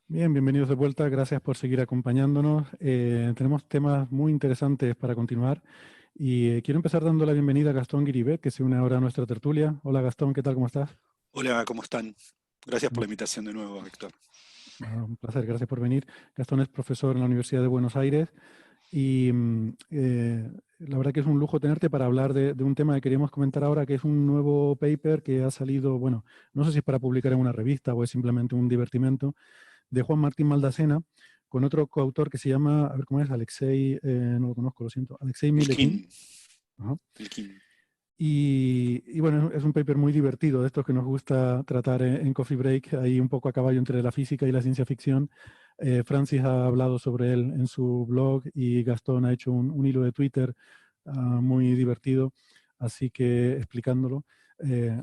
Bien, bienvenidos de vuelta. Gracias por seguir acompañándonos. Tenemos temas muy interesantes para continuar y quiero empezar dando la bienvenida a Gastón Guiribet, que se une ahora a nuestra tertulia. Hola Gastón, ¿qué tal? ¿Cómo estás? Hola, ¿cómo están? Gracias por Muy la invitación de nuevo, Héctor. un placer, gracias por venir. Gastón es profesor en la Universidad de Buenos Aires y la verdad que es un lujo tenerte para hablar de un tema que queríamos comentar ahora, que es un nuevo paper que ha salido, bueno, no sé si es para publicar en una revista o es simplemente un divertimento, de Juan Martín Maldacena, con otro coautor que se llama, a ver cómo es, Alexei, no lo conozco, lo siento, Alexei Milekin. Elkin, Ajá. Elkin. Y bueno, es un paper muy divertido, de estos que nos gusta tratar en Coffee Break, ahí un poco a caballo entre la física y la ciencia ficción. Francis ha hablado sobre él en su blog y Gastón ha hecho un hilo de Twitter muy divertido, así que explicándolo.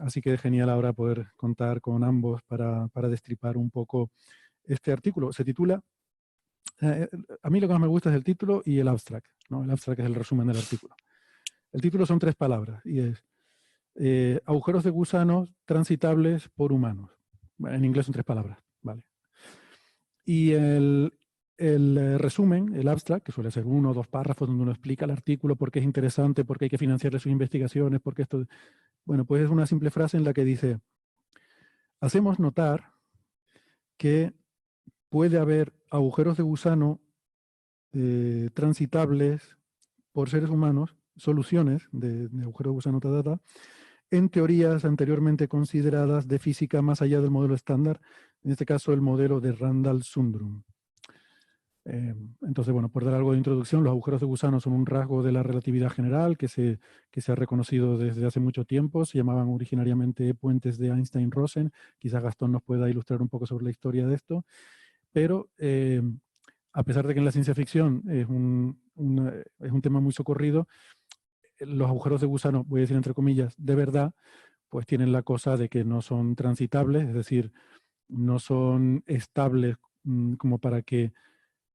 Así que es genial ahora poder contar con ambos para destripar un poco este artículo. Se titula, a mí lo que más me gusta es el título y el abstract, ¿no? El abstract es el resumen del artículo. El título son 3 palabras y es agujeros de gusanos transitables por humanos. Bueno, en inglés son 3 palabras, ¿vale? Y el resumen, el abstract, que suele ser 1 o 2 párrafos donde uno explica el artículo, por qué es interesante, por qué hay que financiarle sus investigaciones, por qué esto... Bueno, pues es una simple frase en la que dice, hacemos notar que puede haber agujeros de gusano transitables por seres humanos, soluciones de agujero de gusano, en teorías anteriormente consideradas de física más allá del modelo estándar, en este caso el modelo de Randall-Sundrum. Entonces, bueno, por dar algo de introducción, los agujeros de gusano son un rasgo de la relatividad general que se ha reconocido desde hace mucho tiempo. Se llamaban originariamente puentes de Einstein-Rosen. Quizás Gastón nos pueda ilustrar un poco sobre la historia de esto. Pero a pesar de que en la ciencia ficción es un tema muy socorrido, los agujeros de gusano, voy a decir entre comillas, de verdad, pues tienen la cosa de que no son transitables, es decir, no son estables como para que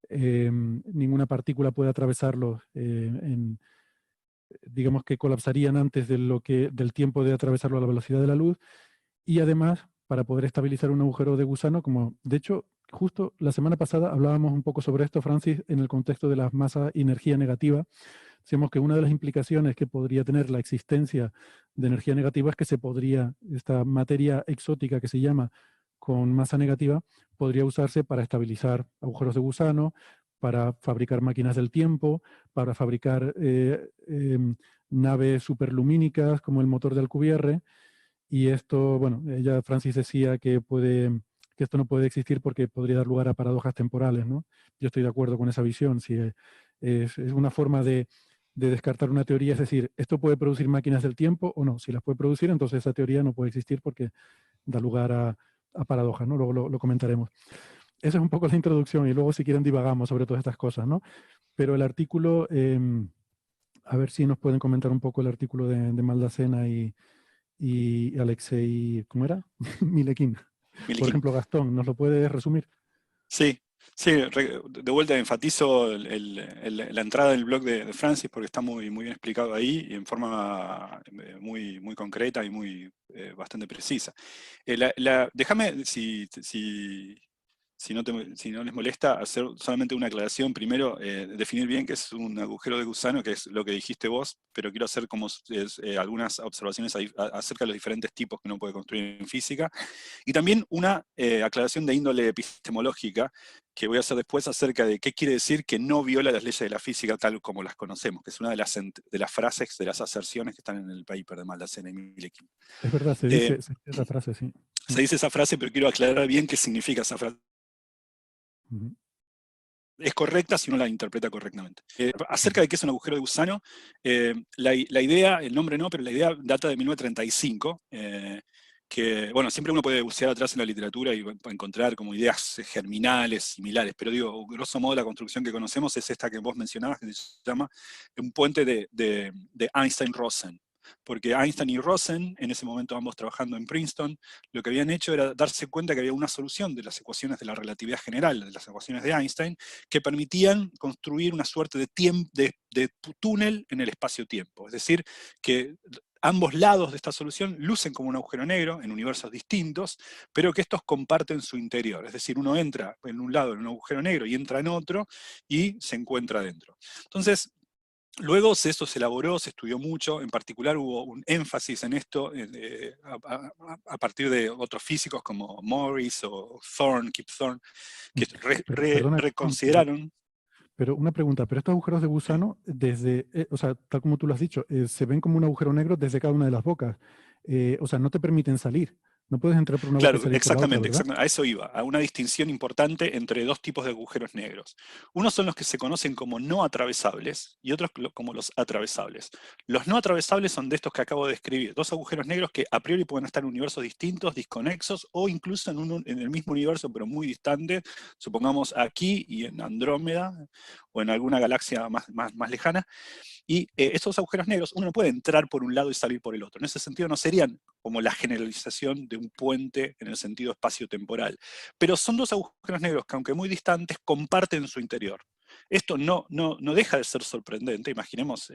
ninguna partícula pueda atravesarlos, digamos que colapsarían antes del tiempo de atravesarlo a la velocidad de la luz, y además, para poder estabilizar un agujero de gusano, como de hecho, justo la semana pasada hablábamos un poco sobre esto, Francis, en el contexto de la masa y energía negativa. Decíamos que una de las implicaciones que podría tener la existencia de energía negativa es que esta materia exótica que se llama con masa negativa, podría usarse para estabilizar agujeros de gusano, para fabricar máquinas del tiempo, para fabricar naves superlumínicas como el motor de Alcubierre. Y esto, bueno, ella, Francis, decía que esto no puede existir porque podría dar lugar a paradojas temporales, ¿no? Yo estoy de acuerdo con esa visión. Si es una forma de descartar una teoría, es decir, ¿esto puede producir máquinas del tiempo o no? Si las puede producir, entonces esa teoría no puede existir porque da lugar a paradojas, ¿no? Luego lo comentaremos. Esa es un poco la introducción y luego si quieren divagamos sobre todas estas cosas, ¿no? Pero el artículo, a ver si nos pueden comentar un poco el artículo de Maldacena y Alexei, ¿cómo era? Milekin. Por Elkin. ejemplo, Gastón, ¿nos lo puedes resumir? Sí, sí, de vuelta enfatizo la entrada del blog de Francis porque está muy, muy bien explicado ahí y en forma muy, muy concreta y muy bastante precisa. Déjame, si no les molesta, hacer solamente una aclaración. Primero, definir bien qué es un agujero de gusano, que es lo que dijiste vos, pero quiero hacer como algunas observaciones acerca de los diferentes tipos que uno puede construir en física. Y también una aclaración de índole epistemológica que voy a hacer después acerca de qué quiere decir que no viola las leyes de la física tal como las conocemos, que es una de las frases, de las aserciones que están en el paper de Maldacena y Milekin. Es verdad, Eh, se dice esa frase, sí. Se dice esa frase, pero quiero aclarar bien qué significa esa frase. Ujú. Es correcta si uno la interpreta correctamente. Acerca de qué es un agujero de gusano, la idea, el nombre no, pero la idea data de 1935, que, bueno, siempre uno puede bucear atrás en la literatura y encontrar como ideas germinales, similares, pero digo, grosso modo la construcción que conocemos es esta que vos mencionabas, que se llama un puente de Einstein-Rosen. Porque Einstein y Rosen, en ese momento ambos trabajando en Princeton, lo que habían hecho era darse cuenta que había una solución de las ecuaciones de la relatividad general, de las ecuaciones de Einstein, que permitían construir una suerte de túnel en el espacio-tiempo. Es decir, que ambos lados de esta solución lucen como un agujero negro en universos distintos, pero que estos comparten su interior. Es decir, uno entra en un lado en un agujero negro y entra en otro y se encuentra dentro. Entonces, luego esto se elaboró, se estudió mucho, en particular hubo un énfasis en esto a partir de otros físicos como Morris o Thorne, Kip Thorne, que Perdona, reconsideraron. pero una pregunta, pero estos agujeros de gusano, desde, o sea, tal como tú lo has dicho, se ven como un agujero negro desde cada una de las bocas. O sea, no te permiten salir. No puedes entrar por una boca y Claro, salir por la otra, exactamente, ¿verdad? a eso iba, a una distinción importante entre dos tipos de agujeros negros. Unos son los que se conocen como no atravesables y otros como los atravesables. Los no atravesables son de estos que acabo de describir, dos agujeros negros que a priori pueden estar en universos distintos, disconexos o incluso en el mismo universo pero muy distante, supongamos aquí y en Andrómeda o en alguna galaxia más lejana. Y esos agujeros negros, uno no puede entrar por un lado y salir por el otro. En ese sentido no serían como la generalización de un puente en el sentido espacio-temporal. Pero son dos agujeros negros que, aunque muy distantes, comparten su interior. Esto no deja de ser sorprendente. Imaginemos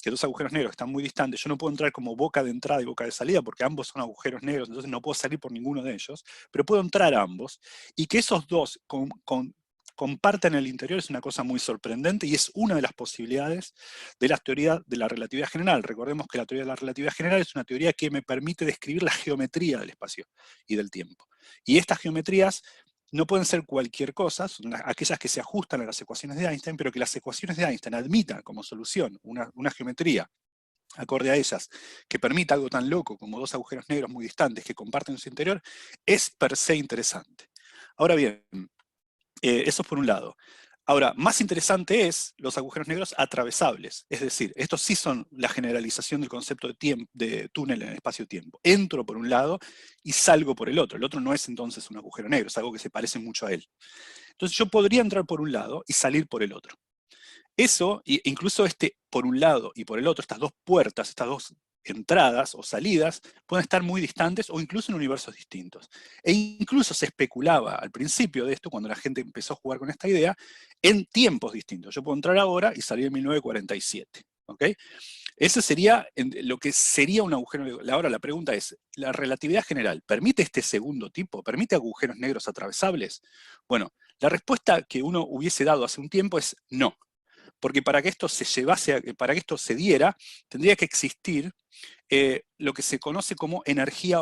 que dos agujeros negros están muy distantes. Yo no puedo entrar como boca de entrada y boca de salida porque ambos son agujeros negros, entonces no puedo salir por ninguno de ellos, pero puedo entrar a ambos. Y que esos dos compartan el interior es una cosa muy sorprendente y es una de las posibilidades de la teoría de la relatividad general. Recordemos que la teoría de la relatividad general es una teoría que me permite describir la geometría del espacio y del tiempo. Y estas geometrías no pueden ser cualquier cosa, son aquellas que se ajustan a las ecuaciones de Einstein, pero que las ecuaciones de Einstein admitan como solución una geometría acorde a ellas, que permita algo tan loco como dos agujeros negros muy distantes que comparten su interior, es per se interesante. Ahora bien, eso es por un lado. Ahora, más interesante es los agujeros negros atravesables. Es decir, estos sí son la generalización del concepto de túnel en el espacio-tiempo. Entro por un lado y salgo por el otro. El otro no es entonces un agujero negro, es algo que se parece mucho a él. Entonces yo podría entrar por un lado y salir por el otro. Eso, incluso por un lado y por el otro, estas dos puertas, estas dos entradas o salidas, pueden estar muy distantes o incluso en universos distintos. E incluso se especulaba al principio de esto, cuando la gente empezó a jugar con esta idea, en tiempos distintos. Yo puedo entrar ahora y salir en 1947. ¿Ok? Ese sería lo que sería un agujero negro. Ahora la pregunta es, ¿la relatividad general permite este segundo tipo? ¿Permite agujeros negros atravesables? Bueno, la respuesta que uno hubiese dado hace un tiempo es no. Porque para que esto se llevase, para que esto se diera, tendría que existir lo que se conoce como energía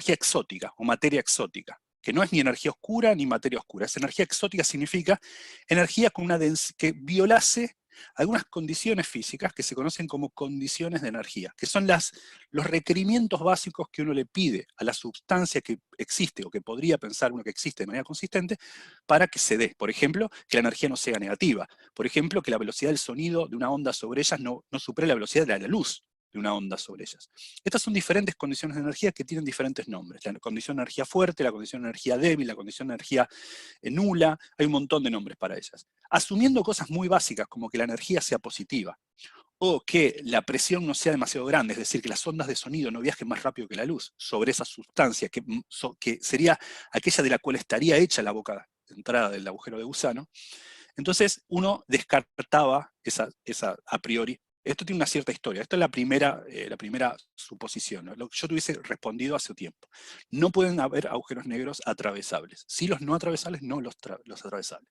exótica o materia exótica, que no es ni energía oscura ni materia oscura. Es energía exótica significa energía con una que violase algunas condiciones físicas que se conocen como condiciones de energía, que son los requerimientos básicos que uno le pide a la sustancia que existe o que podría pensar uno que existe de manera consistente para que se dé. Por ejemplo, que la energía no sea negativa. Por ejemplo, que la velocidad del sonido de una onda sobre ellas no supere la velocidad de la luz de una onda sobre ellas. Estas son diferentes condiciones de energía que tienen diferentes nombres. La condición de energía fuerte, la condición de energía débil, la condición de energía nula, hay un montón de nombres para ellas. Asumiendo cosas muy básicas como que la energía sea positiva, o que la presión no sea demasiado grande, es decir, que las ondas de sonido no viajen más rápido que la luz sobre esa sustancia que sería aquella de la cual estaría hecha la boca de entrada del agujero de gusano. Entonces uno descartaba esa a priori. Esto tiene una cierta historia. Esta es la primera suposición, ¿no? Lo que yo tuviese respondido hace tiempo. No pueden haber agujeros negros atravesables. Sí los no atravesables, no los atravesables.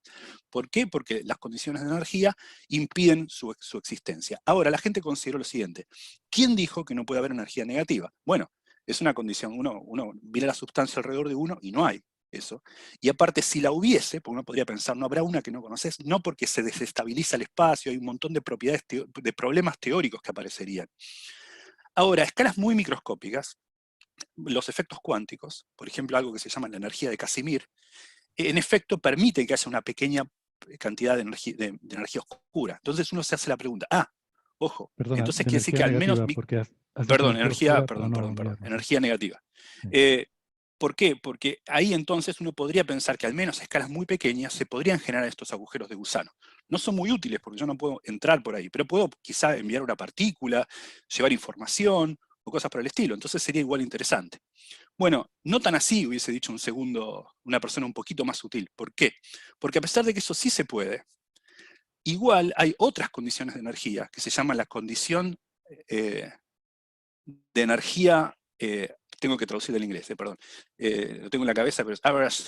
¿Por qué? Porque las condiciones de energía impiden su existencia. Ahora, la gente consideró lo siguiente. ¿Quién dijo que no puede haber energía negativa? Bueno, es una condición. Uno mira la sustancia alrededor de uno y no hay eso. Y aparte, si la hubiese, porque uno podría pensar, no habrá una que no conoces, no porque se desestabiliza el espacio, hay un montón de propiedades, de problemas teóricos que aparecerían. Ahora, a escalas muy microscópicas, los efectos cuánticos, por ejemplo, algo que se llama la energía de Casimir, en efecto permite que haya una pequeña cantidad de energía oscura. Entonces uno se hace la pregunta, ojo, Perdona, entonces de quiere decir energía que al menos, negativa, porque has dicho energía oscura para no liarnos, sí. energía negativa. Sí. ¿Por qué? Porque ahí entonces uno podría pensar que al menos a escalas muy pequeñas se podrían generar estos agujeros de gusano. No son muy útiles porque yo no puedo entrar por ahí, pero puedo quizá enviar una partícula, llevar información o cosas por el estilo. Entonces sería igual interesante. Bueno, no tan así hubiese dicho una persona un poquito más sutil. ¿Por qué? Porque a pesar de que eso sí se puede, igual hay otras condiciones de energía que se llaman la condición de energía, tengo que traducir del inglés, perdón, lo tengo en la cabeza, pero es average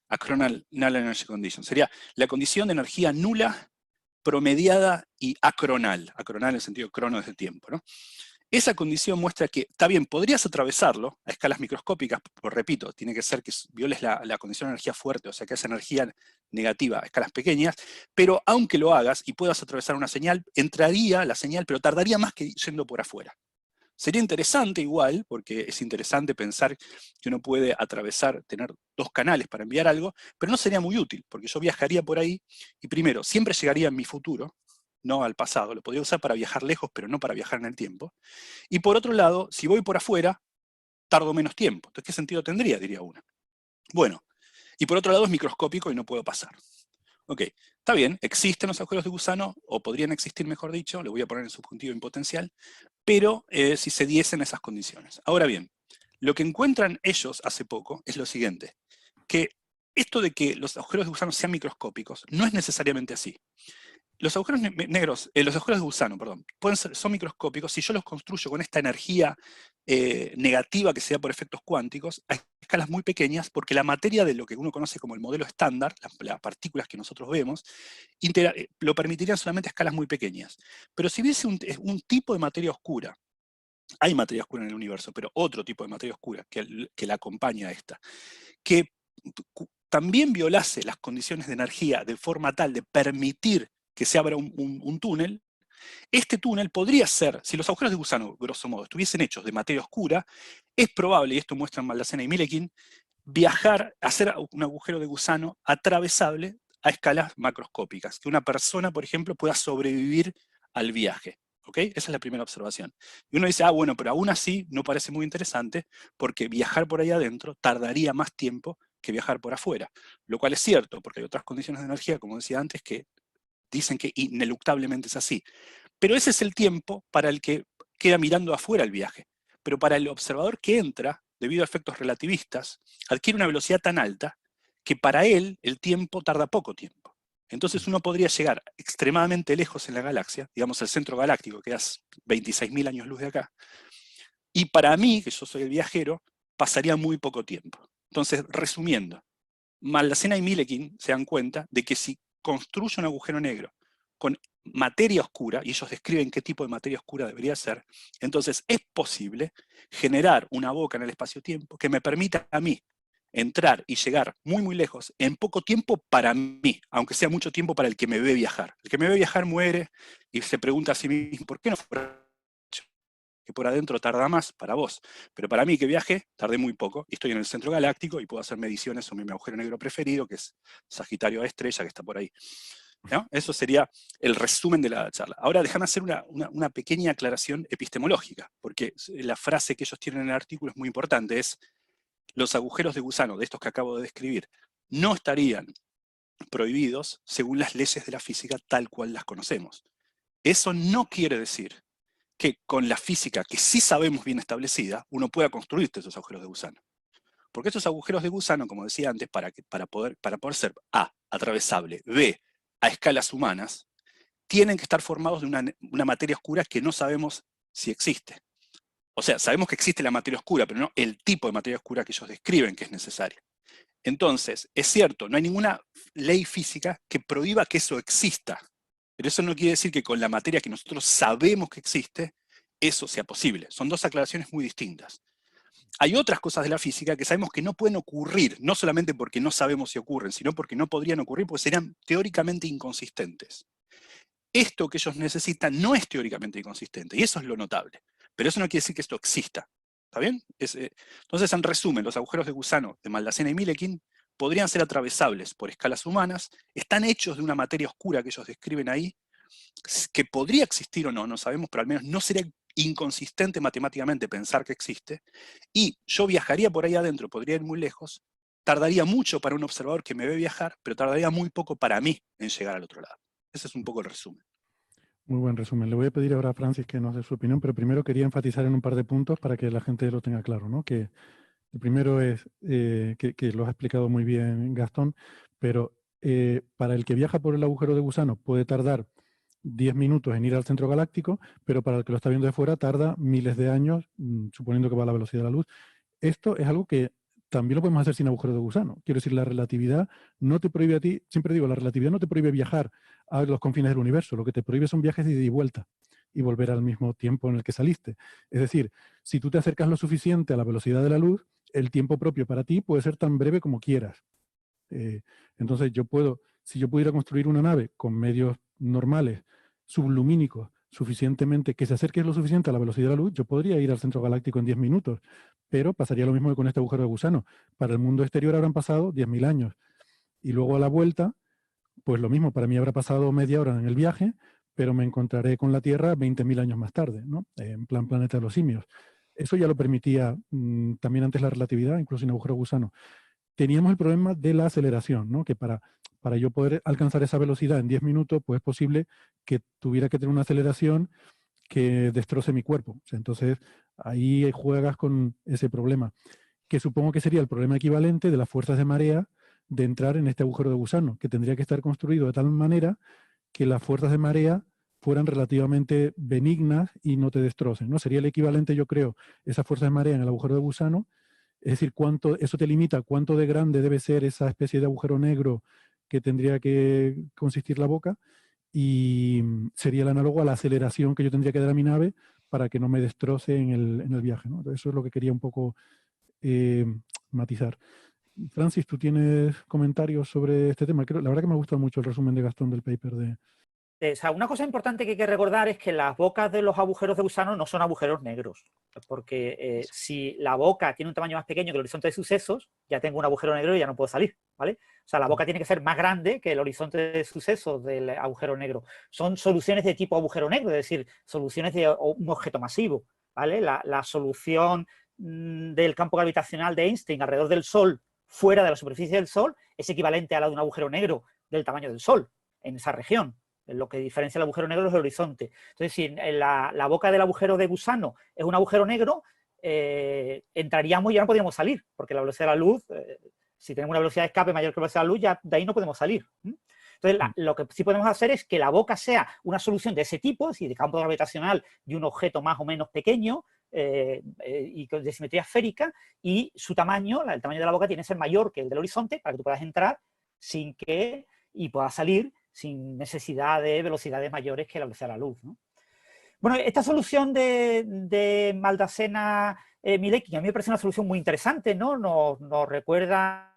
acronal null energy condition. Sería la condición de energía nula, promediada y acronal. Acronal en el sentido crono desde tiempo, ¿no? Esa condición muestra que, está bien, podrías atravesarlo a escalas microscópicas, pero repito, tiene que ser que violes la condición de energía fuerte, o sea que esa energía negativa a escalas pequeñas, pero aunque lo hagas y puedas atravesar una señal, entraría la señal, pero tardaría más que yendo por afuera. Sería interesante igual, porque es interesante pensar que uno puede atravesar, tener dos canales para enviar algo, pero no sería muy útil, porque yo viajaría por ahí y primero, siempre llegaría en mi futuro, no al pasado, lo podría usar para viajar lejos, pero no para viajar en el tiempo. Y por otro lado, si voy por afuera, tardo menos tiempo. Entonces, ¿qué sentido tendría? Diría uno. Bueno, y por otro lado es microscópico y no puedo pasar. Ok, está bien, existen los agujeros de gusano, o podrían existir, mejor dicho, le voy a poner en subjuntivo impotencial, pero si se diesen esas condiciones. Ahora bien, lo que encuentran ellos hace poco es lo siguiente, que esto de que los agujeros de gusano sean microscópicos no es necesariamente así. Los agujeros negros, los agujeros de gusano, perdón, son microscópicos si yo los construyo con esta energía negativa que se da por efectos cuánticos a escalas muy pequeñas, porque la materia de lo que uno conoce como el modelo estándar, las partículas que nosotros vemos, lo permitirían solamente a escalas muy pequeñas. Pero si hubiese un tipo de materia oscura, hay materia oscura en el universo, pero otro tipo de materia oscura que la acompaña a esta, que también violase las condiciones de energía de forma tal de permitir que se abra un túnel, este túnel podría ser, si los agujeros de gusano, grosso modo, estuviesen hechos de materia oscura, es probable, y esto muestran Maldacena y Milekin, hacer un agujero de gusano atravesable a escalas macroscópicas, que una persona, por ejemplo, pueda sobrevivir al viaje. ¿Ok? Esa es la primera observación. Y uno dice, bueno, pero aún así no parece muy interesante, porque viajar por ahí adentro tardaría más tiempo que viajar por afuera. Lo cual es cierto, porque hay otras condiciones de energía, como decía antes, que dicen que ineluctablemente es así. Pero ese es el tiempo para el que queda mirando afuera el viaje. Pero para el observador que entra, debido a efectos relativistas, adquiere una velocidad tan alta que para él el tiempo tarda poco tiempo. Entonces uno podría llegar extremadamente lejos en la galaxia, digamos el centro galáctico, que es 26.000 años luz de acá, y para mí, que yo soy el viajero, pasaría muy poco tiempo. Entonces, resumiendo, Maldacena y Milekin se dan cuenta de que si construye un agujero negro con materia oscura, y ellos describen qué tipo de materia oscura debería ser, entonces es posible generar una boca en el espacio-tiempo que me permita a mí entrar y llegar muy muy lejos en poco tiempo para mí, aunque sea mucho tiempo para el que me ve viajar. El que me ve viajar muere y se pregunta a sí mismo, ¿por qué no fue que por adentro tarda más para vos? Pero para mí que viaje, tardé muy poco, y estoy en el centro galáctico y puedo hacer mediciones sobre mi agujero negro preferido, que es Sagitario A estrella, que está por ahí. ¿No? Eso sería el resumen de la charla. Ahora déjame hacer una pequeña aclaración epistemológica, porque la frase que ellos tienen en el artículo es muy importante, es los agujeros de gusano, de estos que acabo de describir, no estarían prohibidos según las leyes de la física tal cual las conocemos. Eso no quiere decir que con la física que sí sabemos bien establecida, uno pueda construir esos agujeros de gusano. Porque esos agujeros de gusano, como decía antes, para poder ser A, atravesable, B, a escalas humanas, tienen que estar formados de una materia oscura que no sabemos si existe. O sea, sabemos que existe la materia oscura, pero no el tipo de materia oscura que ellos describen que es necesaria. Entonces, es cierto, no hay ninguna ley física que prohíba que eso exista. Pero eso no quiere decir que con la materia que nosotros sabemos que existe, eso sea posible. Son dos aclaraciones muy distintas. Hay otras cosas de la física que sabemos que no pueden ocurrir, no solamente porque no sabemos si ocurren, sino porque no podrían ocurrir porque serían teóricamente inconsistentes. Esto que ellos necesitan no es teóricamente inconsistente, y eso es lo notable. Pero eso no quiere decir que esto exista. ¿Está bien? Entonces, en resumen, los agujeros de gusano de Maldacena y Milekin podrían ser atravesables por escalas humanas, están hechos de una materia oscura que ellos describen ahí, que podría existir o no, no sabemos, pero al menos no sería inconsistente matemáticamente pensar que existe, y yo viajaría por ahí adentro, podría ir muy lejos, tardaría mucho para un observador que me ve viajar, pero tardaría muy poco para mí en llegar al otro lado. Ese es un poco el resumen. Muy buen resumen. Le voy a pedir ahora a Francis que nos dé su opinión, pero primero quería enfatizar en un par de puntos para que la gente lo tenga claro, ¿no? Que el primero es que lo has explicado muy bien, Gastón, pero para el que viaja por el agujero de gusano puede tardar 10 minutos en ir al centro galáctico, pero para el que lo está viendo de fuera tarda miles de años, suponiendo que va a la velocidad de la luz. Esto es algo que también lo podemos hacer sin agujero de gusano. Quiero decir, la relatividad no te prohíbe a ti, siempre digo, la relatividad no te prohíbe viajar a los confines del universo, lo que te prohíbe son viajes de ida y vuelta y volver al mismo tiempo en el que saliste. Es decir, si tú te acercas lo suficiente a la velocidad de la luz, el tiempo propio para ti puede ser tan breve como quieras. Entonces si yo pudiera construir una nave con medios normales, sublumínicos, suficientemente, que se acerque lo suficiente a la velocidad de la luz, yo podría ir al centro galáctico en 10 minutos, pero pasaría lo mismo que con este agujero de gusano. Para el mundo exterior habrán pasado 10.000 años. Y luego a la vuelta, pues lo mismo, para mí habrá pasado media hora en el viaje, pero me encontraré con la Tierra 20.000 años más tarde, ¿no? En plan planeta de los simios. Eso ya lo permitía también antes la relatividad, incluso sin agujero de gusano. Teníamos el problema de la aceleración, ¿no? Que para yo poder alcanzar esa velocidad en 10 minutos, pues es posible que tuviera que tener una aceleración que destroce mi cuerpo. O sea, entonces, ahí juegas con ese problema, que supongo que sería el problema equivalente de las fuerzas de marea de entrar en este agujero de gusano, que tendría que estar construido de tal manera que las fuerzas de marea fueran relativamente benignas y no te destrocen, ¿no? Sería el equivalente, yo creo, esas fuerzas de marea en el agujero de gusano. Es decir, eso te limita cuánto de grande debe ser esa especie de agujero negro que tendría que consistir la boca, y sería el análogo a la aceleración que yo tendría que dar a mi nave para que no me destroce en el viaje, ¿no? Eso es lo que quería un poco eh, matizar. Francis, ¿tú tienes comentarios sobre este tema? La verdad que me ha gustado mucho el resumen de Gastón del paper de... O sea, una cosa importante que hay que recordar es que las bocas de los agujeros de gusano no son agujeros negros, porque si la boca tiene un tamaño más pequeño que el horizonte de sucesos, ya tengo un agujero negro y ya no puedo salir, ¿vale? O sea, la boca tiene que ser más grande que el horizonte de sucesos del agujero negro. Son soluciones de tipo agujero negro, es decir, soluciones de un objeto masivo, ¿vale? La solución del campo gravitacional de Einstein alrededor del Sol, fuera de la superficie del Sol, es equivalente a la de un agujero negro del tamaño del Sol, en esa región. Lo que diferencia el agujero negro es el horizonte. Entonces, si la boca del agujero de gusano es un agujero negro, entraríamos y ya no podríamos salir, porque la velocidad de la luz, si tenemos una velocidad de escape mayor que la velocidad de la luz, ya de ahí no podemos salir. Entonces, lo que sí podemos hacer es que la boca sea una solución de ese tipo, es decir, de campo gravitacional de un objeto más o menos pequeño y de simetría esférica, y su tamaño, el tamaño de la boca, tiene que ser mayor que el del horizonte para que tú puedas entrar y puedas salir sin necesidad de velocidades mayores que la velocidad de la luz, ¿no? Bueno, esta solución de Maldacena-Milecki a mí me parece una solución muy interesante, ¿no? Nos recuerda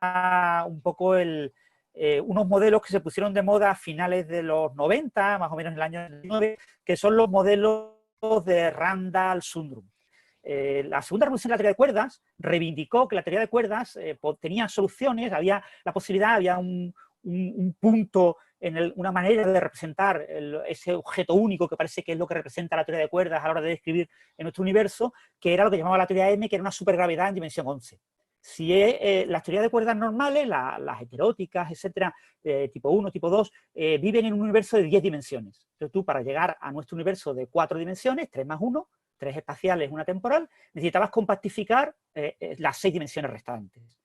un poco unos modelos que se pusieron de moda a finales de los 90, más o menos en el año 99, que son los modelos de Randall-Sundrum. La segunda revolución de la teoría de cuerdas reivindicó que la teoría de cuerdas tenía soluciones, había la posibilidad, había un punto, una manera de representar ese objeto único que parece que es lo que representa la teoría de cuerdas a la hora de describir en nuestro universo, que era lo que llamaba la teoría M, que era una supergravedad en dimensión 11. Si las teorías de cuerdas normales, las heteróticas, etcétera, tipo 1, tipo 2, viven en un universo de 10 dimensiones. Entonces tú, para llegar a nuestro universo de 4 dimensiones, 3 más 1, 3 espaciales, 1 temporal, necesitabas compactificar las 6 dimensiones restantes.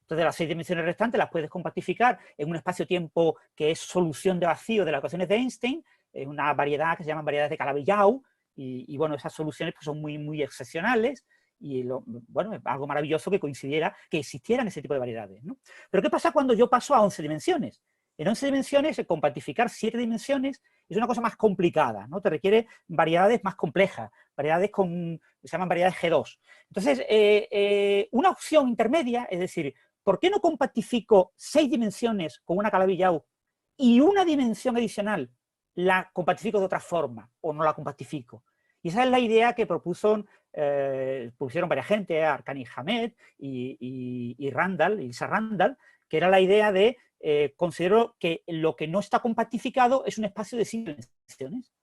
Entonces, las 6 dimensiones restantes las puedes compactificar en un espacio-tiempo que es solución de vacío de las ecuaciones de Einstein, es una variedad que se llaman variedades de Calabi-Yau, y bueno, esas soluciones pues, son muy, muy excepcionales, y bueno, es algo maravilloso que coincidiera, que existieran ese tipo de variedades, ¿no? Pero ¿qué pasa cuando yo paso a 11 dimensiones? En 11 dimensiones, compactificar 7 dimensiones es una cosa más complicada, ¿no? Te requiere variedades más complejas, variedades se llaman variedades G2. Entonces, una opción intermedia, es decir, ¿por qué no compactifico 6 dimensiones con una Calabi-Yau y una dimensión adicional la compactifico de otra forma o no la compactifico? Y esa es la idea que pusieron varias gente, Arkani Hamed y Randall, Lisa Randall, que era la idea de considero que lo que no está compactificado es un espacio de 5 dimensiones.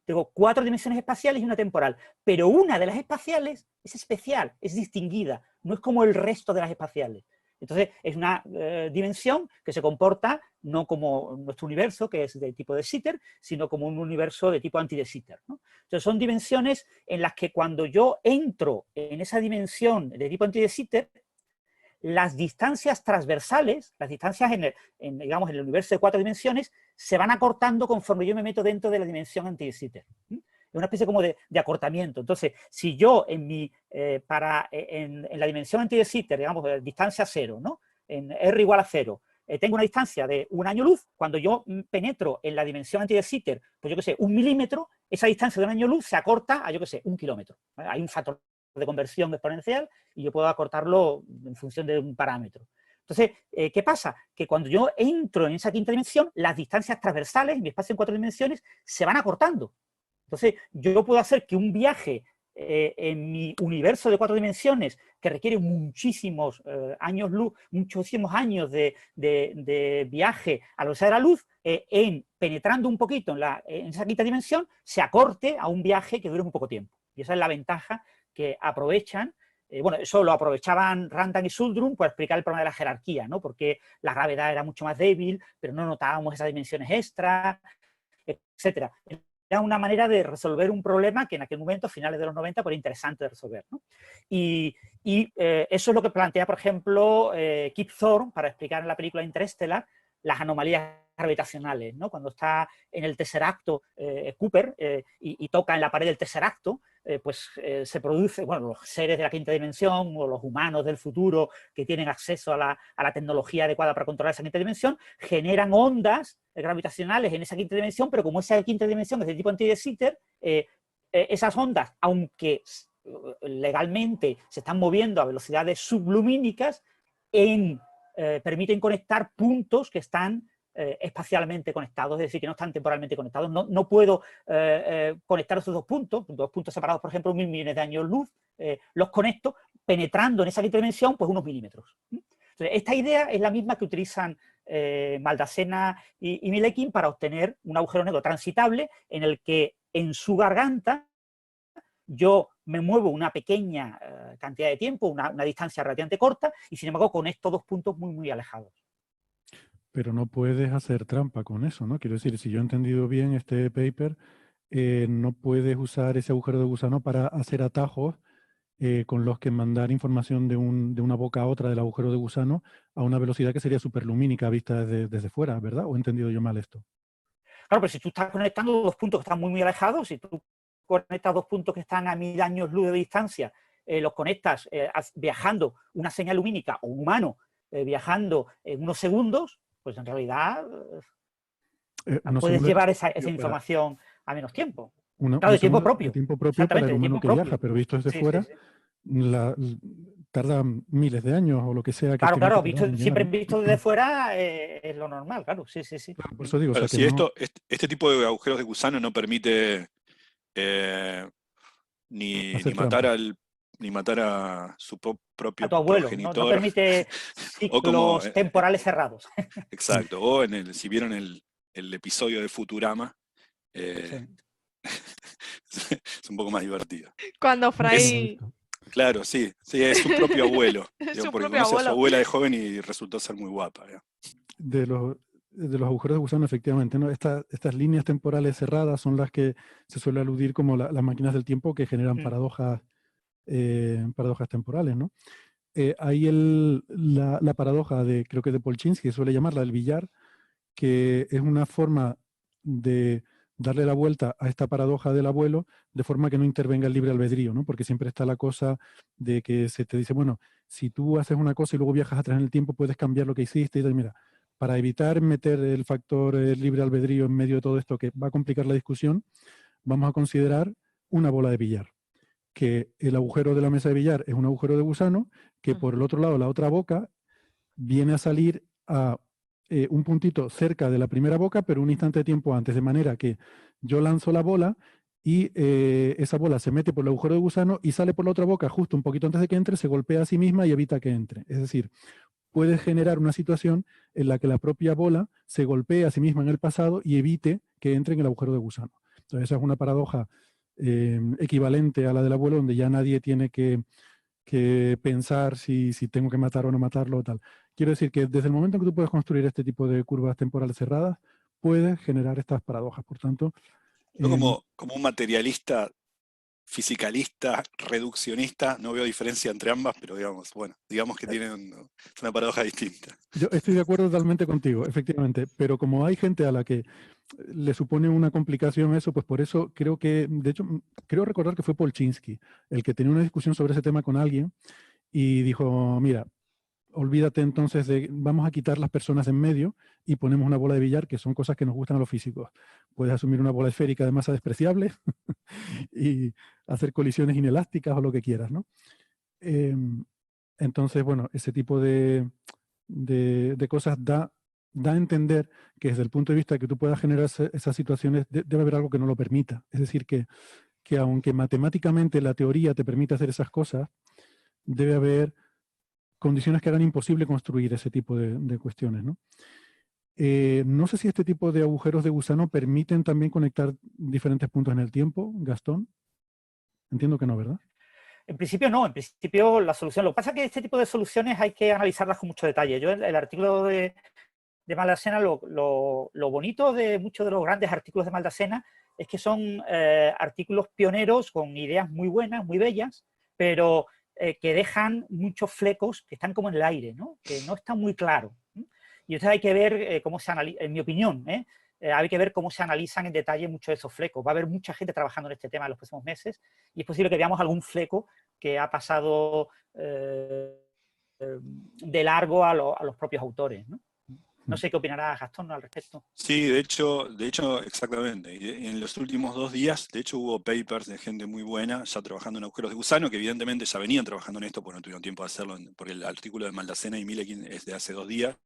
Tengo 4 dimensiones espaciales y una temporal, pero una de las espaciales es especial, es distinguida, no es como el resto de las espaciales. Entonces, es una dimensión que se comporta no como nuestro universo, que es de tipo de Sitter, sino como un universo de tipo anti-de Sitter, ¿no? Entonces, son dimensiones en las que cuando yo entro en esa dimensión de tipo anti-de Sitter, las distancias transversales, las distancias digamos, en el universo de 4 dimensiones, se van acortando conforme yo me meto dentro de la dimensión anti-de Sitter. Es una especie como de acortamiento. Entonces, si yo en la dimensión anti-de Sitter, digamos, de distancia 0, ¿no? En R igual a 0, tengo una distancia de 1 año luz, cuando yo penetro en la dimensión anti-de Sitter, pues yo qué sé, 1 milímetro, esa distancia de 1 año luz se acorta a, yo qué sé, 1 kilómetro. ¿Vale? Hay un factor de conversión exponencial y yo puedo acortarlo en función de un parámetro. Entonces, ¿qué pasa? Que cuando yo entro en esa quinta dimensión, las distancias transversales, en mi espacio en 4 dimensiones, se van acortando. Entonces, yo puedo hacer que un viaje en mi universo de 4 dimensiones, que requiere muchísimos años luz, muchísimos años de viaje a la velocidad de la luz, penetrando un poquito en esa quinta dimensión, se acorte a un viaje que dure muy poco tiempo. Y esa es la ventaja que aprovechan. Bueno, eso lo aprovechaban Randan y Suldrum para explicar el problema de la jerarquía, ¿no? Porque la gravedad era mucho más débil, pero no notábamos esas dimensiones extras, etcétera. Era una manera de resolver un problema que en aquel momento, a finales de los 90, pues era interesante de resolver, ¿no? Y eso es lo que plantea, por ejemplo, Kip Thorne para explicar en la película Interstellar las anomalías gravitacionales, ¿no? Cuando está en el tercer acto Cooper y toca en la pared del tercer acto, pues se produce, bueno, los seres de la quinta dimensión o los humanos del futuro que tienen acceso a la tecnología adecuada para controlar esa quinta dimensión, generan ondas gravitacionales en esa quinta dimensión, pero como esa quinta dimensión es de tipo anti-de Sitter, esas ondas, aunque legalmente se están moviendo a velocidades sublumínicas, permiten conectar puntos que están espacialmente conectados, es decir, que no están temporalmente conectados. No puedo conectar esos dos puntos separados, por ejemplo, 1000 millones de años luz, los conecto penetrando en esa quinta dimensión, pues unos milímetros. Entonces, esta idea es la misma que utilizan Maldacena y Milekin para obtener un agujero negro transitable en el que en su garganta yo me muevo una pequeña cantidad de tiempo, una distancia relativamente corta, y sin embargo conecto dos puntos muy, muy alejados. Pero no puedes hacer trampa con eso, ¿no? Quiero decir, si yo he entendido bien este paper, no puedes usar ese agujero de gusano para hacer atajos con los que mandar información de una boca a otra del agujero de gusano a una velocidad que sería superlumínica vista desde fuera, ¿verdad? ¿O he entendido yo mal esto? Claro, pero si tú estás conectando dos puntos que están muy, muy alejados, si tú conectas dos puntos que están a 1000 años luz de distancia, los conectas viajando una señal lumínica o un humano viajando en unos segundos, pues en realidad puedes llevar esa información a menos tiempo. Claro, de tiempo propio. De tiempo propio para el humano que viaja, pero visto desde fuera, tarda miles de años o lo que sea. Claro, siempre visto desde fuera es lo normal, claro, sí. Claro, por eso digo, pero o sea, si este tipo de agujeros de gusano no permite ni matar a su propio a tu abuelo, progenitor. No permite ciclos como, temporales cerrados. Exacto, o si vieron el episodio de Futurama, es un poco más divertido. Cuando Fry... Claro, sí, es su propio abuelo. Su porque propio conoce a su abuelo. abuela de joven y resultó ser muy guapa. De los agujeros de gusano, efectivamente, ¿no? Estas líneas temporales cerradas son las que se suele aludir como las máquinas del tiempo que generan paradojas temporales, ¿no? Hay la paradoja creo que de Polchinski, que suele llamarla el billar, que es una forma de darle la vuelta a esta paradoja del abuelo de forma que no intervenga el libre albedrío, ¿no? Porque siempre está la cosa de que se te dice, bueno, si tú haces una cosa y luego viajas atrás en el tiempo, puedes cambiar lo que hiciste y tal. Mira, para evitar meter el factor libre albedrío en medio de todo esto que va a complicar la discusión, vamos a considerar una bola de billar. Que el agujero de la mesa de billar es un agujero de gusano, que por el otro lado, la otra boca, viene a salir a un puntito cerca de la primera boca, pero un instante de tiempo antes, de manera que yo lanzo la bola y esa bola se mete por el agujero de gusano y sale por la otra boca justo un poquito antes de que entre, se golpea a sí misma y evita que entre. Es decir, puede generar una situación en la que la propia bola se golpee a sí misma en el pasado y evite que entre en el agujero de gusano. Entonces, esa es una paradoja equivalente a la del abuelo, donde ya nadie tiene que pensar si tengo que matar o no matarlo o tal. Quiero decir que desde el momento en que tú puedes construir este tipo de curvas temporales cerradas, puedes generar estas paradojas. Por tanto... Yo como un materialista fisicalista, reduccionista, no veo diferencia entre ambas, pero digamos que tienen una paradoja distinta. Yo estoy de acuerdo totalmente contigo, efectivamente, pero como hay gente a la que le supone una complicación eso, pues por eso creo que, de hecho, creo recordar que fue Polchinski el que tenía una discusión sobre ese tema con alguien y dijo, mira, olvídate entonces de, vamos a quitar las personas en medio y ponemos una bola de billar, que son cosas que nos gustan a los físicos. Puedes asumir una bola esférica de masa despreciable y hacer colisiones inelásticas o lo que quieras, ¿no? Entonces, bueno, ese tipo de cosas da a entender que desde el punto de vista de que tú puedas generar esas situaciones, debe haber algo que no lo permita. Es decir, que aunque matemáticamente la teoría te permite hacer esas cosas, debe haber condiciones que hagan imposible construir ese tipo de cuestiones, ¿no? No sé si este tipo de agujeros de gusano permiten también conectar diferentes puntos en el tiempo, Gastón. Entiendo que no, ¿verdad? En principio no, en principio la solución. Lo que pasa es que este tipo de soluciones hay que analizarlas con mucho detalle. Yo el artículo de Maldacena, lo bonito de muchos de los grandes artículos de Maldacena es que son artículos pioneros con ideas muy buenas, muy bellas, pero que dejan muchos flecos que están como en el aire, ¿no? Que no está muy claro. Y entonces hay que ver cómo se analiza, en mi opinión, hay que ver cómo se analizan en detalle muchos de esos flecos. Va a haber mucha gente trabajando en este tema en los próximos meses y es posible que veamos algún fleco que ha pasado de largo a los propios autores, ¿no? No sé qué opinará Gastón al respecto. Sí, de hecho, exactamente. En los últimos 2 días, de hecho, hubo papers de gente muy buena ya trabajando en agujeros de gusano, que evidentemente ya venían trabajando en esto, porque no tuvieron tiempo de hacerlo, porque el artículo de Maldacena y Milekin es de hace 2 días.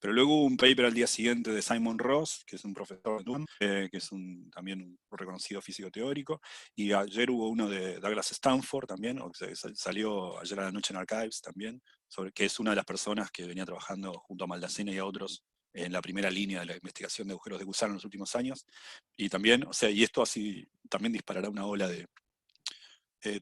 Pero luego hubo un paper al día siguiente de Simon Ross, que es un profesor de TUM, que es también un reconocido físico teórico, y ayer hubo uno de Douglas Stanford también, o que salió ayer a la noche en Archives también, que es una de las personas que venía trabajando junto a Maldacena y a otros en la primera línea de la investigación de agujeros de gusano en los últimos años. Y también, y esto así también disparará una ola de,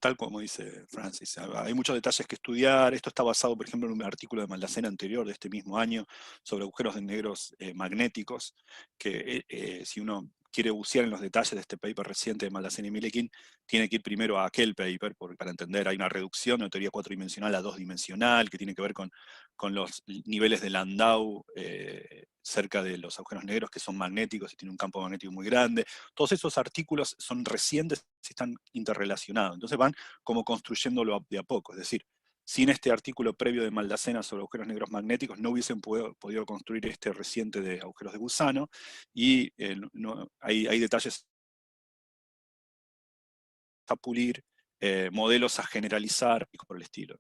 tal como dice Francis, hay muchos detalles que estudiar. Esto está basado, por ejemplo, en un artículo de Maldacena anterior de este mismo año sobre agujeros de negros magnéticos, que si uno quiere bucear en los detalles de este paper reciente de Maldacena y Milekin, tiene que ir primero a aquel paper, porque para entender hay una reducción de teoría 4-dimensional a 2-dimensional, que tiene que ver con los niveles de Landau cerca de los agujeros negros, que son magnéticos y tienen un campo magnético muy grande. Todos esos artículos son recientes y están interrelacionados. Entonces van como construyéndolo de a poco. Es decir, sin este artículo previo de Maldacena sobre agujeros negros magnéticos, no hubiesen podido construir este reciente de agujeros de gusano, y hay detalles a pulir, modelos a generalizar y por el estilo.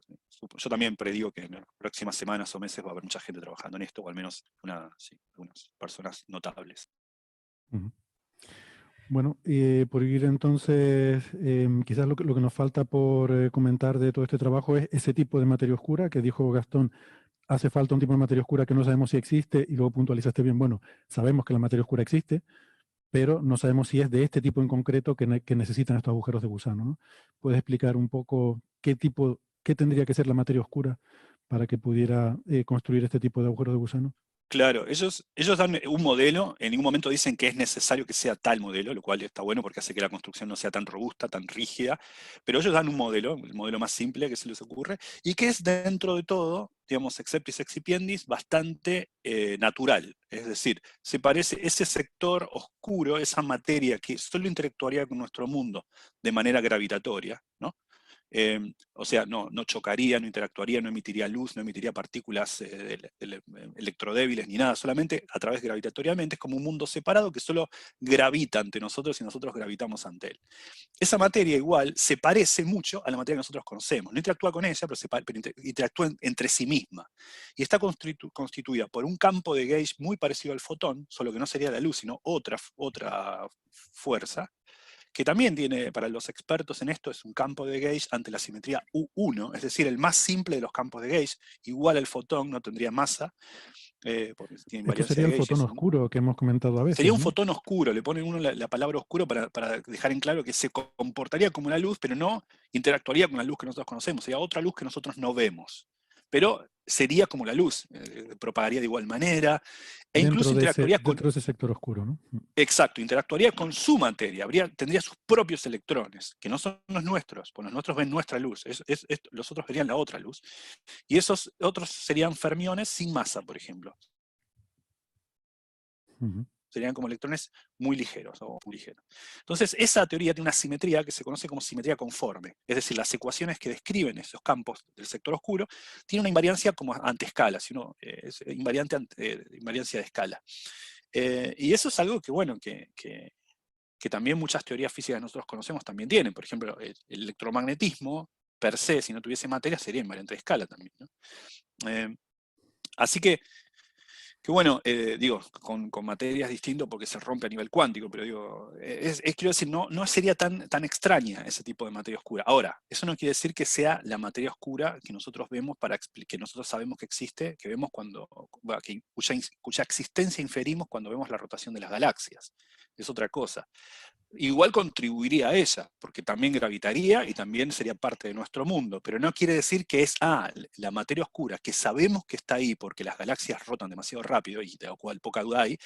Yo también predigo que en las próximas semanas o meses va a haber mucha gente trabajando en esto, o al menos algunas personas notables. Uh-huh. Bueno, por ir entonces, quizás lo que nos falta por comentar de todo este trabajo es ese tipo de materia oscura que dijo Gastón. Hace falta un tipo de materia oscura que no sabemos si existe, y luego puntualizaste bien, bueno, sabemos que la materia oscura existe, pero no sabemos si es de este tipo en concreto que necesitan estos agujeros de gusano, ¿no? ¿Puedes explicar un poco qué tendría que ser la materia oscura para que pudiera construir este tipo de agujeros de gusano? Claro, ellos dan un modelo, en ningún momento dicen que es necesario que sea tal modelo, lo cual está bueno porque hace que la construcción no sea tan robusta, tan rígida, pero ellos dan un modelo, el modelo más simple que se les ocurre, y que es dentro de todo, digamos, exceptis excipiendis, bastante natural. Es decir, se parece ese sector oscuro, esa materia que solo interactuaría con nuestro mundo de manera gravitatoria, ¿no? O sea, no chocaría, no interactuaría, no emitiría luz, no emitiría partículas electrodébiles ni nada, solamente a través gravitatoriamente. Es como un mundo separado que solo gravita ante nosotros y nosotros gravitamos ante él. Esa materia igual se parece mucho a la materia que nosotros conocemos. No interactúa con ella, pero interactúa entre sí misma. Y está constituida por un campo de gauge muy parecido al fotón, solo que no sería la luz, sino otra fuerza, que también tiene, para los expertos en esto, es un campo de gauge ante la simetría U1, es decir, el más simple de los campos de gauge, igual al fotón, no tendría masa, porque tiene Esto invariancia sería de el gauge. fotón oscuro que hemos comentado a veces, Sería un ¿no? fotón oscuro, le pone uno la palabra oscuro para dejar en claro que se comportaría como una luz, pero no interactuaría con la luz que nosotros conocemos, sería otra luz que nosotros no vemos. pero sería como la luz, propagaría de igual manera, e incluso interactuaría con... Dentro de ese sector oscuro, ¿no? Exacto, interactuaría con su materia, tendría sus propios electrones, que no son los nuestros, pues los nuestros ven nuestra luz, los otros verían la otra luz. Y esos otros serían fermiones sin masa, por ejemplo. Serían como electrones muy ligeros o muy ligeros. Entonces, esa teoría tiene una simetría que se conoce como simetría conforme. Es decir, las ecuaciones que describen esos campos del sector oscuro tienen una invariancia como antiescala, es invariancia de escala. Y eso es algo que, bueno, que también muchas teorías físicas que nosotros conocemos también tienen. Por ejemplo, el electromagnetismo, per se, si no tuviese materia, sería invariante de escala también, ¿no? Así que bueno, digo, con materia es distinto porque se rompe a nivel cuántico, pero digo, quiero decir, no sería tan extraña ese tipo de materia oscura. Ahora, eso no quiere decir que sea la materia oscura que nosotros vemos, que nosotros sabemos que existe, que vemos cuya existencia inferimos cuando vemos la rotación de las galaxias. Es otra cosa. Igual contribuiría a ella, porque también gravitaría y también sería parte de nuestro mundo, pero no quiere decir que es la materia oscura, que sabemos que está ahí porque las galaxias rotan demasiado rápido, y de lo cual poca duda hay,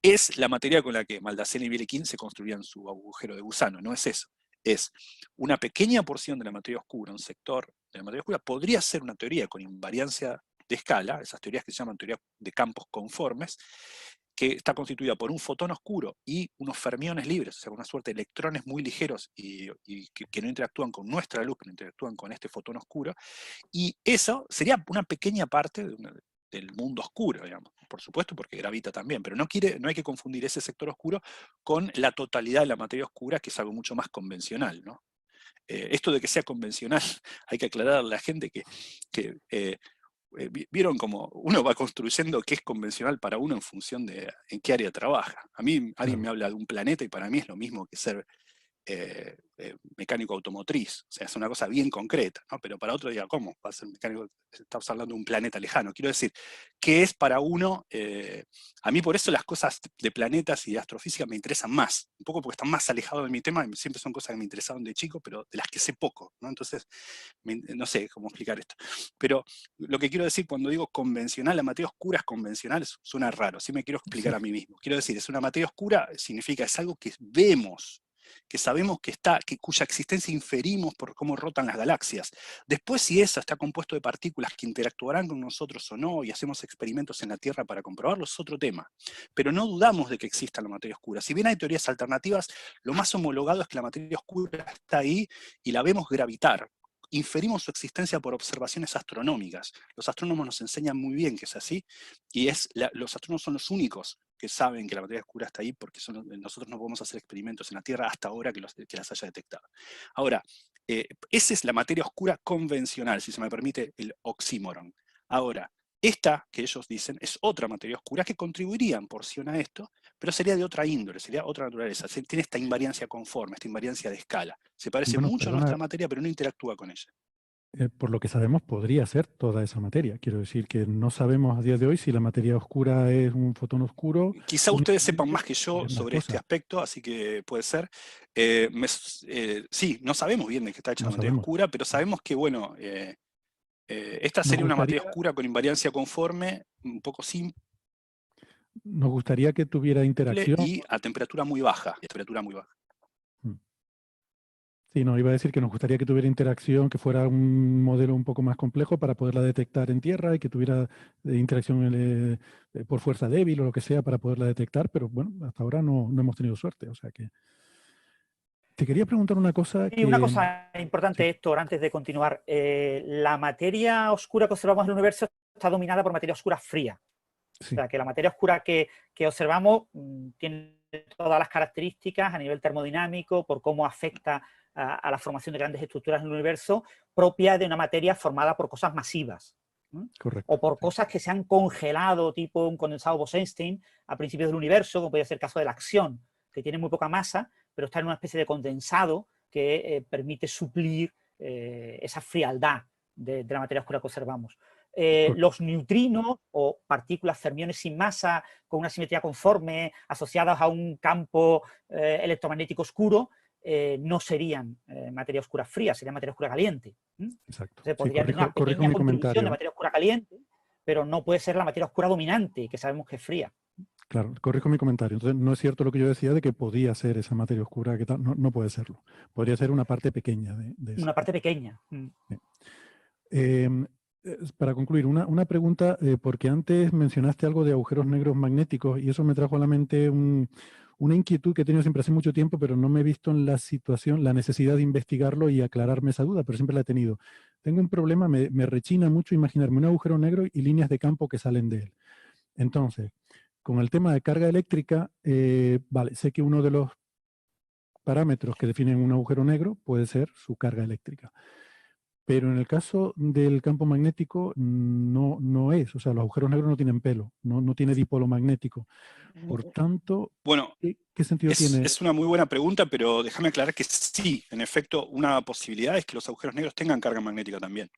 es la materia con la que Maldacena y Bieleckin se construían su agujero de gusano. No es eso. Es una pequeña porción de la materia oscura, un sector de la materia oscura, podría ser una teoría con invariancia de escala, esas teorías que se llaman teorías de campos conformes, que está constituida por un fotón oscuro y unos fermiones libres, o sea, una suerte de electrones muy ligeros y que no interactúan con nuestra luz, que no interactúan con este fotón oscuro, y eso sería una pequeña parte del mundo oscuro, digamos, por supuesto, porque gravita también, pero no hay que confundir ese sector oscuro con la totalidad de la materia oscura, que es algo mucho más convencional, ¿no? Esto de que sea convencional, hay que aclarar a la gente que vieron como uno va construyendo qué es convencional para uno en función de en qué área trabaja. A mí alguien me habla de un planeta y para mí es lo mismo que ser mecánico automotriz, o sea, es una cosa bien concreta, ¿no? Pero para otro diga, ¿cómo va a ser mecánico? Estamos hablando de un planeta lejano. Quiero decir, ¿qué es para uno? A mí por eso las cosas de planetas y de astrofísica me interesan más, un poco porque están más alejados de mi tema, y siempre son cosas que me interesaron de chico, pero de las que sé poco, ¿no? Entonces, no sé cómo explicar esto. Pero lo que quiero decir cuando digo convencional, la materia oscura es convencional, suena raro, así me quiero explicar a mí mismo. Quiero decir, es una materia oscura, significa, es algo que vemos, que sabemos que está, cuya existencia inferimos por cómo rotan las galaxias. Después, si eso está compuesto de partículas que interactuarán con nosotros o no, y hacemos experimentos en la Tierra para comprobarlo, es otro tema. Pero no dudamos de que exista la materia oscura. Si bien hay teorías alternativas, lo más homologado es que la materia oscura está ahí y la vemos gravitar. Inferimos su existencia por observaciones astronómicas. Los astrónomos nos enseñan muy bien que es así, y los astrónomos son los únicos que saben que la materia oscura está ahí, porque nosotros no podemos hacer experimentos en la Tierra hasta ahora que las haya detectado. Ahora, esa es la materia oscura convencional, si se me permite el oxímoron. Ahora, esta que ellos dicen es otra materia oscura que contribuiría en porción a esto, pero sería de otra índole, sería otra naturaleza. Tiene esta invariancia conforme, esta invariancia de escala. Se parece mucho a nuestra materia, pero no interactúa con ella. Por lo que sabemos, podría ser toda esa materia. Quiero decir que no sabemos a día de hoy si la materia oscura es un fotón oscuro. Quizá ustedes sepan más que yo sobre este aspecto, así que puede ser. Sí, no sabemos bien de qué está hecha la materia oscura, pero sabemos que, bueno, esta sería una materia oscura con invariancia conforme, un poco simple. Nos gustaría que tuviera interacción. Y a temperatura muy baja. Sí, no, iba a decir que nos gustaría que tuviera interacción, que fuera un modelo un poco más complejo para poderla detectar en tierra y que tuviera interacción por fuerza débil o lo que sea para poderla detectar, pero bueno, hasta ahora no hemos tenido suerte, o sea que... Te quería preguntar una cosa. Y una cosa importante, sí, Héctor, antes de continuar. La materia oscura que observamos en el universo está dominada por materia oscura fría. Sí. O sea, que la materia oscura que observamos tiene todas las características a nivel termodinámico, por cómo afecta a la formación de grandes estructuras en el universo, propia de una materia formada por cosas masivas. Correcto. O por cosas que se han congelado, tipo un condensado Bose-Einstein a principios del universo, como puede ser el caso de la acción, que tiene muy poca masa, pero está en una especie de condensado que permite suplir esa frialdad de la materia oscura que observamos. Los neutrinos o partículas fermiones sin masa con una simetría conforme asociadas a un campo electromagnético oscuro no serían materia oscura fría, sería materia oscura caliente. Exacto. Entonces, Sí, podría tener una corrijo pequeña mi contribución de comentario. materia oscura caliente, pero no puede ser la materia oscura dominante, que sabemos que es fría. Claro, corrijo mi comentario. Entonces, no es cierto lo que yo decía de que podía ser esa materia oscura, que tal. No, no puede serlo. Podría ser una parte pequeña de eso. Una parte pequeña. Sí. Para concluir, una pregunta, porque antes mencionaste algo de agujeros negros magnéticos y eso me trajo a la mente una inquietud que he tenido siempre hace mucho tiempo, pero no me he visto en la situación, la necesidad de investigarlo y aclararme esa duda, pero siempre la he tenido. Tengo un problema, me rechina mucho imaginarme un agujero negro y líneas de campo que salen de él. Entonces, con el tema de carga eléctrica, vale, sé que uno de los parámetros que definen un agujero negro puede ser su carga eléctrica. Pero en el caso del campo magnético no es, o sea, los agujeros negros no tienen pelo, no tiene dipolo magnético. Por tanto, Bueno, ¿qué sentido tiene? es una muy buena pregunta, pero déjame aclarar que sí, en efecto, una posibilidad es que los agujeros negros tengan carga magnética también.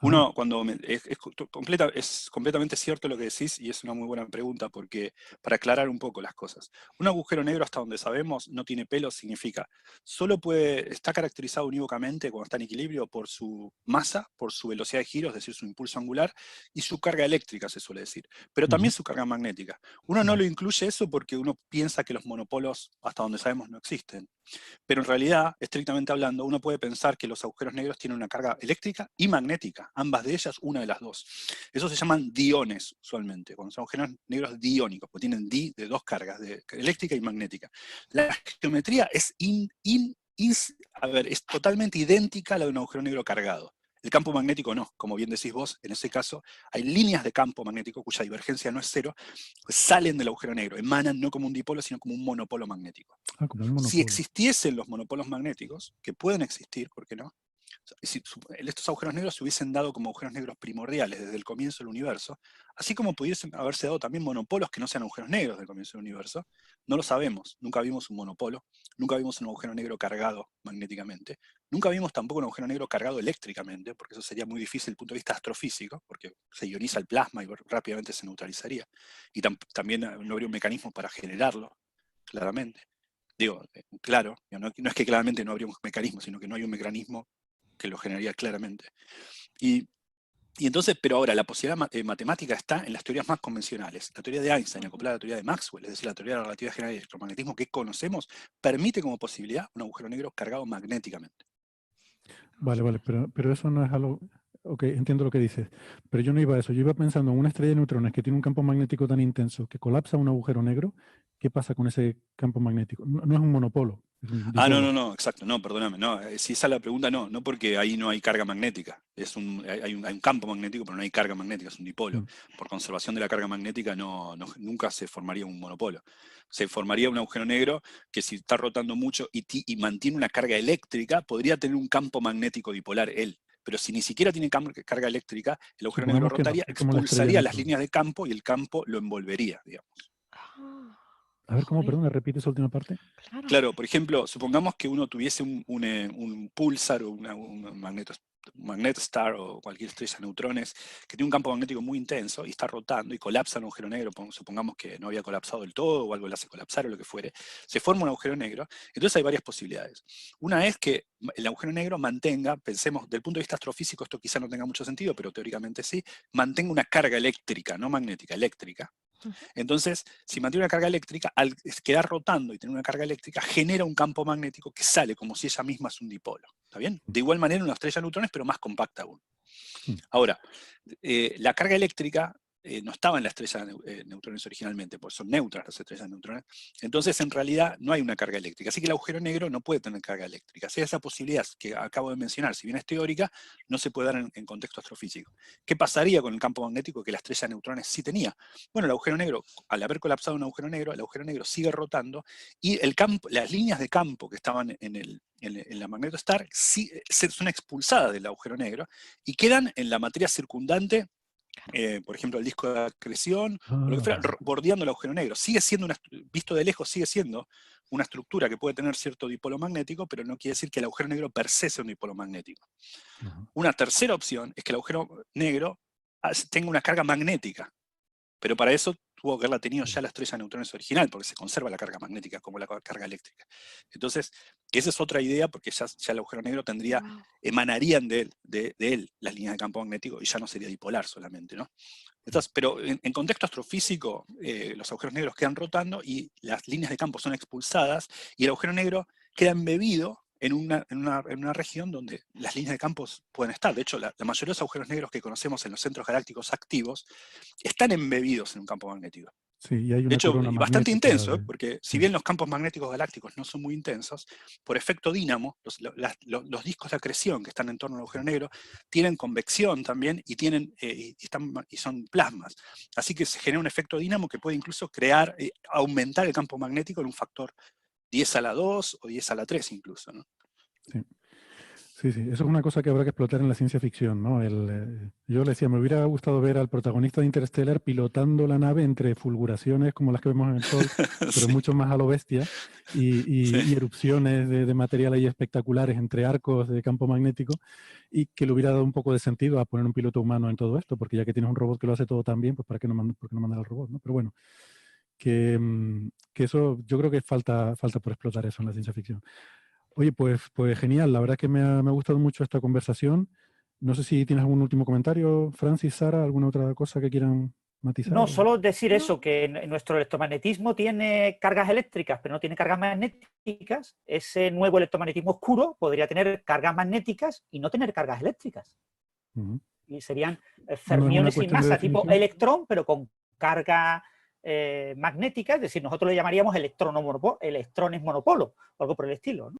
Uno, cuando es completamente cierto lo que decís y es una muy buena pregunta porque para aclarar un poco las cosas. Un agujero negro, hasta donde sabemos, no tiene pelo, significa está caracterizado unívocamente cuando está en equilibrio por su masa, por su velocidad de giro, es decir, su impulso angular, y su carga eléctrica, se suele decir, pero también su carga magnética. Uno no lo incluye eso porque uno piensa que los monopolos, hasta donde sabemos, no existen. Pero en realidad, estrictamente hablando, uno puede pensar que los agujeros negros tienen una carga eléctrica y magnética, ambas de ellas, una de las dos. Eso se llaman diones, usualmente, cuando son agujeros negros diónicos, porque tienen de dos cargas, de eléctrica y magnética. La geometría es totalmente idéntica a la de un agujero negro cargado. El campo magnético no, como bien decís vos, en ese caso hay líneas de campo magnético cuya divergencia no es cero, pues salen del agujero negro, emanan no como un dipolo, sino como un monopolo magnético. Como un monopolo. Si existiesen los monopolos magnéticos, que pueden existir, ¿por qué no? Si estos agujeros negros se hubiesen dado como agujeros negros primordiales desde el comienzo del universo, así como pudiesen haberse dado también monopolos que no sean agujeros negros desde el comienzo del universo, no lo sabemos. Nunca vimos un monopolo, nunca vimos un agujero negro cargado magnéticamente, nunca vimos tampoco un agujero negro cargado eléctricamente, porque eso sería muy difícil desde el punto de vista astrofísico, porque se ioniza el plasma y rápidamente se neutralizaría. Y también no habría un mecanismo para generarlo, claramente. Digo, claro, no es que claramente no habría un mecanismo, sino que no hay un mecanismo que lo generaría claramente. Y entonces, pero ahora, la posibilidad matemática está en las teorías más convencionales. La teoría de Einstein, acoplada a la teoría de Maxwell, es decir, la teoría de la relatividad general y el electromagnetismo que conocemos, permite como posibilidad un agujero negro cargado magnéticamente. Vale, pero eso no es algo... Ok, entiendo lo que dices, pero yo no iba a eso. Yo iba pensando en una estrella de neutrones que tiene un campo magnético tan intenso que colapsa un agujero negro. ¿Qué pasa con ese campo magnético? No es un monopolo, es un dipolo. No, exacto, no, perdóname, no, si esa es la pregunta, no porque ahí no hay carga magnética, hay un campo magnético, pero no hay carga magnética, es un dipolo. Por conservación de la carga magnética nunca se formaría un monopolo. Se formaría un agujero negro que si está rotando mucho y mantiene una carga eléctrica, podría tener un campo magnético dipolar él. Pero si ni siquiera tiene carga eléctrica, el agujero negro Supongamos que no, rotaría, es como la estrella de expulsaría las neutrones. líneas de campo y el campo lo envolvería, digamos. A ver, ¿cómo? Perdón, repite esa última parte. Claro, por ejemplo, supongamos que uno tuviese un pulsar o un magnetostar o cualquier estrella de neutrones que tiene un campo magnético muy intenso y está rotando y colapsa un agujero negro, supongamos que no había colapsado del todo o algo le hace colapsar o lo que fuere, se forma un agujero negro. Entonces hay varias posibilidades. Una es que el agujero negro mantenga, pensemos, del punto de vista astrofísico esto quizá no tenga mucho sentido, pero teóricamente sí, mantenga una carga eléctrica, no magnética, eléctrica. Entonces, si mantiene una carga eléctrica, al quedar rotando y tener una carga eléctrica, genera un campo magnético que sale como si ella misma es un dipolo. ¿Está bien? De igual manera una estrella de neutrones, pero más compacta aún. Ahora, la carga eléctrica no estaba en la estrella de neutrones originalmente, porque son neutras las estrellas de neutrones. Entonces, en realidad, no hay una carga eléctrica. Así que el agujero negro no puede tener carga eléctrica. Si esa posibilidad que acabo de mencionar, si bien es teórica, no se puede dar en contexto astrofísico. ¿Qué pasaría con el campo magnético que la estrella de neutrones sí tenía? Bueno, el agujero negro, al haber colapsado un agujero negro, el agujero negro sigue rotando y las líneas de campo que estaban en la magnetostar son expulsadas del agujero negro y quedan en la materia circundante, por ejemplo, el disco de acreción, o lo que fuera, bordeando el agujero negro. Sigue siendo, visto de lejos, sigue siendo una estructura que puede tener cierto dipolo magnético, pero no quiere decir que el agujero negro per se sea un dipolo magnético. Una tercera opción es que el agujero negro tenga una carga magnética, pero para eso tuvo que haberla tenido ya la estrella de neutrones original, porque se conserva la carga magnética como la carga eléctrica. Entonces, esa es otra idea, porque ya el agujero negro emanarían de él las líneas de campo magnético y ya no sería dipolar solamente, ¿no? Entonces, pero en contexto astrofísico, los agujeros negros quedan rotando y las líneas de campo son expulsadas y el agujero negro queda embebido en una región donde las líneas de campo pueden estar. De hecho, la mayoría de los agujeros negros que conocemos en los centros galácticos activos están embebidos en un campo magnético. Sí, y hay una De hecho, corona bastante magnética intenso, porque si bien los campos magnéticos galácticos no son muy intensos, por efecto dínamo, los discos de acreción que están en torno al agujero negro tienen convección también y son plasmas. Así que se genera un efecto dínamo que puede incluso aumentar el campo magnético en un factor 10 a la 2 o 10 a la 3 incluso, ¿no? Sí. Sí, sí, eso es una cosa que habrá que explotar en la ciencia ficción, ¿no? Yo le decía, me hubiera gustado ver al protagonista de Interstellar pilotando la nave entre fulguraciones como las que vemos en el Sol, pero Sí. mucho más a lo bestia, y Sí. erupciones de material ahí espectaculares entre arcos de campo magnético, y que le hubiera dado un poco de sentido a poner un piloto humano en todo esto, porque ya que tienes un robot que lo hace todo tan bien, pues ¿por qué no mandar al robot, ¿no? Pero bueno, que eso, yo creo que falta por explotar eso en la ciencia ficción. Oye, pues genial, la verdad que me ha gustado mucho esta conversación. No sé si tienes algún último comentario, Francis, Sara, alguna otra cosa que quieran matizar. No, solo decir eso, que nuestro electromagnetismo tiene cargas eléctricas, pero no tiene cargas magnéticas. Ese nuevo electromagnetismo oscuro podría tener cargas magnéticas y no tener cargas eléctricas. Y serían fermiones sin masa, tipo electrón, pero con carga magnética, es decir, nosotros le llamaríamos electrones monopolo o algo por el estilo, ¿no?